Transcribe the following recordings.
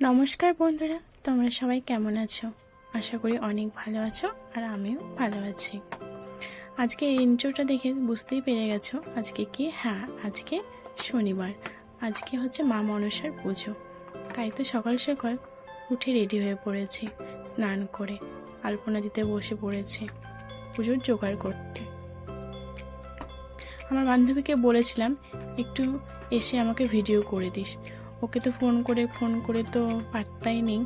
নমস্কার বন্ধুরা, তোমরা সবাই কেমন আছো? আশা করি অনেক ভালো আছো আর আমিও ভালো আছি। আজকে এই ইন্ট্রোটা দেখে বুঝতেই পেরে গেছো আজকে কি। হ্যাঁ, আজকে শনিবার, আজকে হচ্ছে মা মনসার পুজো। তাই তো সকাল সকাল উঠে রেডি হয়ে পড়েছি, স্নান করে আলপনা দিতে বসে পড়েছি পুজোর জোগাড় করতে। আমার বান্ধবীকে বলেছিলাম একটু এসে আমাকে ভিডিও করে দিস। ওকে তো ফোন করে তো পাত্তাই নেই।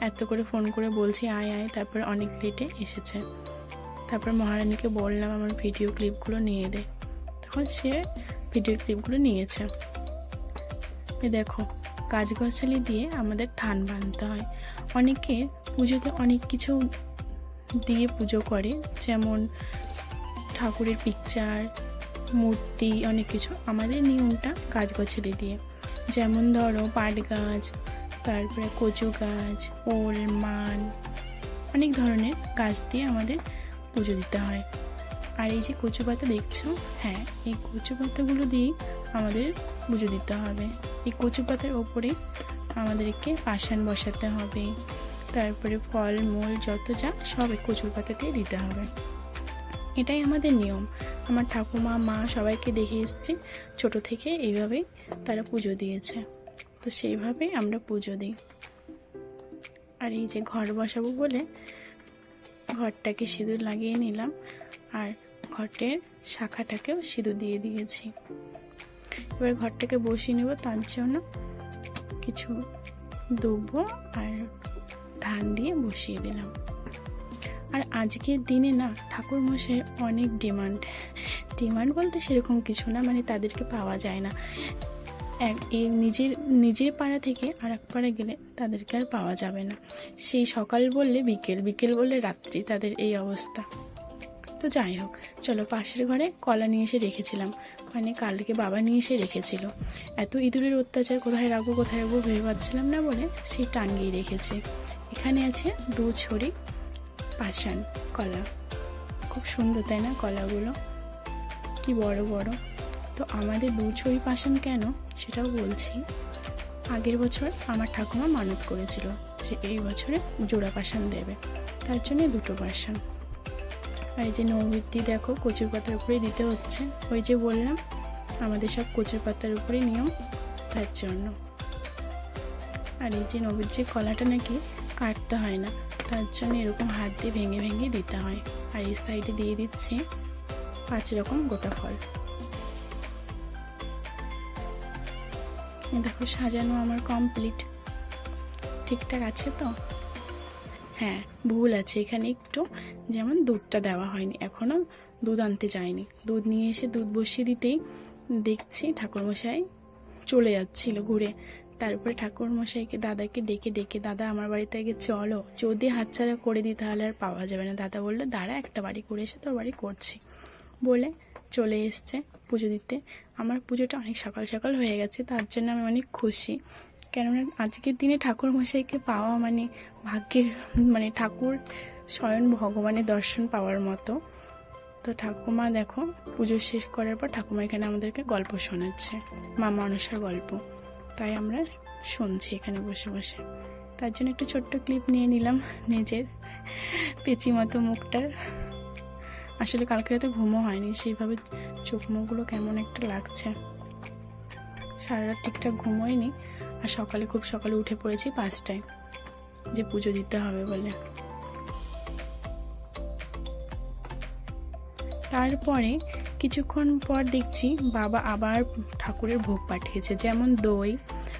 এত করে ফোন করে বলছি আয় আয়, তারপর অনেক লেটে এসেছে। তারপর মহারানীকে বললাম আমার ভিডিও ক্লিপগুলো নিয়ে দে, তখন সে ভিডিও ক্লিপগুলো নিয়েছে। এ দেখো, গাছগাছালি দিয়ে আমাদের থান বাঁধতে হয়। অনেকে পুজোতে অনেক কিছু দিয়ে পুজো করে, যেমন ঠাকুরের পিকচার, মূর্তি, অনেক কিছু। আমাদের নিয়মটা গাছগাছালি দিয়ে, যেমন ধরো পাট গাছ, তারপরে কচু গাছ, ওল, মান, অনেক ধরনের গাছ দিয়ে আমাদের পুজো দিতে হয়। আর এই যে কচু পাতা দেখছো, হ্যাঁ, এই কচু পাতাগুলো দিয়েই আমাদের পুজো দিতে হবে। এই কচু পাতার ওপরে আমাদেরকে পাষাণ বসাতে হবে, তারপরে ফল মূল যত যা সব এই কচুর পাতাতেই দিতে হবে। এটাই আমাদের নিয়ম। আমার ঠাকুমা, মা সবাইকে দেখে এসেছি ছোট থেকে, এইভাবেই তারা পুজো দিয়েছে, তো সেইভাবে আমরা পুজো দিই। আর এই যে ঘর বসাবো বলে ঘরটাকে সিঁদুর লাগিয়ে নিলাম, আর ঘটের শাখাটাকেও সিঁদুর দিয়ে দিয়েছি। এবার ঘরটাকে বসিয়ে নেব, তার জন্য কিছু দুব্বো আর ধান দিয়ে বসিয়ে দিলাম। আর আজকের দিনে না ঠাকুর মশাইয়ের অনেক ডিমান্ড বলতে সেরকম কিছু না, মানে তাদেরকে পাওয়া যায় না। নিজের পাড়া থেকে আর এক পাড়া গেলে তাদেরকে আর পাওয়া যাবে না। সেই সকাল বললে বিকেল, বিকেল বললে রাত্রি, তাদের এই অবস্থা। তো যাই হোক, চলো পাশের ঘরে কলা নিয়ে এসে রেখেছিলাম, মানে কালকে বাবা নিয়ে এসে রেখেছিল। এত ইঁদুরের অত্যাচার, কোথায় রাখবো ভেবে পাচ্ছিলাম না বলে সেই টাঙ্গিয়ে রেখেছে। এখানে আছে 2 ছড়ি পাষাণ কলা, খুব সুন্দর তাই না? কলাগুলো কি বড় বড়। তো আমাদের 2 ছড়ি পাষাণ কেন সেটাও বলছি। আগের বছর আমার ঠাকুমা মানত করেছিল যে এই বছরে জোড়া পাষাণ দেবে, তার জন্য 2টো পাষাণ। আর এই যে নৈবেদ্য দেখো কচুর পাতার উপরে দিতে হচ্ছে, ওই যে বললাম আমাদের সব কচুর পাতার উপরে নিয়ম, তার জন্য। আর এই যে নৈবেদ্যের কলাটা নাকি কাটতে হয় না, তার জন্য এরকম হাত দিয়ে ভেঙে ভেঙে দিতে হয়। আর এই সাইডে দিয়ে দিচ্ছি 5 রকম গোটা ফল। দেখো সাজানো আমার কমপ্লিট, ঠিকঠাক আছে তো? হ্যাঁ, ভুল আছে এখানে একটু, যেমন দুধটা দেওয়া হয়নি, এখনও দুধ আনতে যায়নি। দুধ নিয়ে এসে দুধ বসিয়ে দিতেই দেখছি ঠাকুরমশাই চলে যাচ্ছিল ঘুরে। তারপরে ঠাকুরমশাইকে দাদাকে ডেকে দাদা আমার বাড়িতে আগে চলো, যদি হাতছাড়া করে দিই তাহলে আর পাওয়া যাবে না। দাদা বললো দাঁড়া, একটা বাড়ি করে এসে তোর বাড়ি করছি বলে চলে এসছে পুজো দিতে। আমার পুজোটা অনেক সকাল সকাল হয়ে গেছে, তার জন্য আমি অনেক খুশি। কেননা আজকের দিনে ঠাকুরমশাইকে পাওয়া মানে ভাগ্যের, মানে ঠাকুর স্বয়ং ভগবানের দর্শন পাওয়ার মতো। তো ঠাকুমা দেখো পুজো শেষ করার পর ঠাকুমা এখানে আমাদেরকে গল্প শোনাচ্ছে, মা মনসার গল্প, তাই আমরা শুনছি এখানে বসে বসে। তার জন্য একটু ছোট্ট ক্লিপ নিয়ে নিলাম নিজের পেঁচি মতো মুখটার। আসলে কালকে রাতে ঘুমও হয়নি, সেইভাবে চোখ মুখগুলো কেমন একটা লাগছে, সারা রাত ঠিকঠাক ঘুমোয়নি। আর সকালে খুব সকালে উঠে পড়েছি 5টায়, যে পুজো দিতে হবে বলে। তারপরে কিছুক্ষণ পর দেখছি বাবা আবার ঠাকুরের ভোগ পাঠিয়েছে, যেমন দই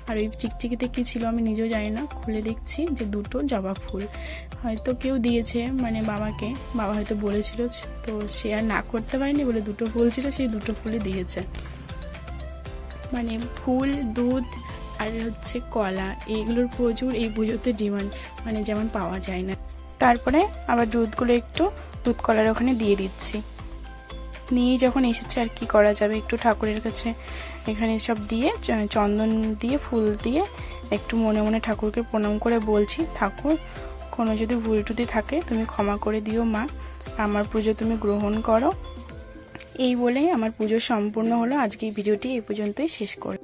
আর ওই চিকচিকিতে কী ছিল আমি নিজেও জানি না। খুলে দেখছি যে 2টো জবা ফুল হয়তো কেউ দিয়েছে, মানে বাবাকে, বাবা হয়তো বলেছিল, তো সে আর না করতে পারেনি বলে 2টো ফুল ছিল, সেই 2টো ফুলই দিয়েছে। মানে ফুল, দুধ আর হচ্ছে কলা, এইগুলোর প্রচুর এই পুজোতে ডিমান্ড, মানে যেমন পাওয়া যায় না। তারপরে আবার দুধগুলো একটু দুধ কলার ওখানে দিয়ে দিচ্ছি। নিয়ে যখন এসেছে আর কি করা যাবে, একটু ঠাকুরের কাছে এখানে সব দিয়ে চন্দন দিয়ে ফুল দিয়ে একটু মনে মনে ঠাকুরকে প্রণাম করে বলছি, ঠাকুর কোনো যদি ভুল টুটি থাকে তুমি ক্ষমা করে দিও মা, আমার পুজো তুমি গ্রহণ করো। এই বলেই আমার পুজো সম্পূর্ণ হলো। আজকে এই ভিডিওটি এই পর্যন্তই শেষ করব।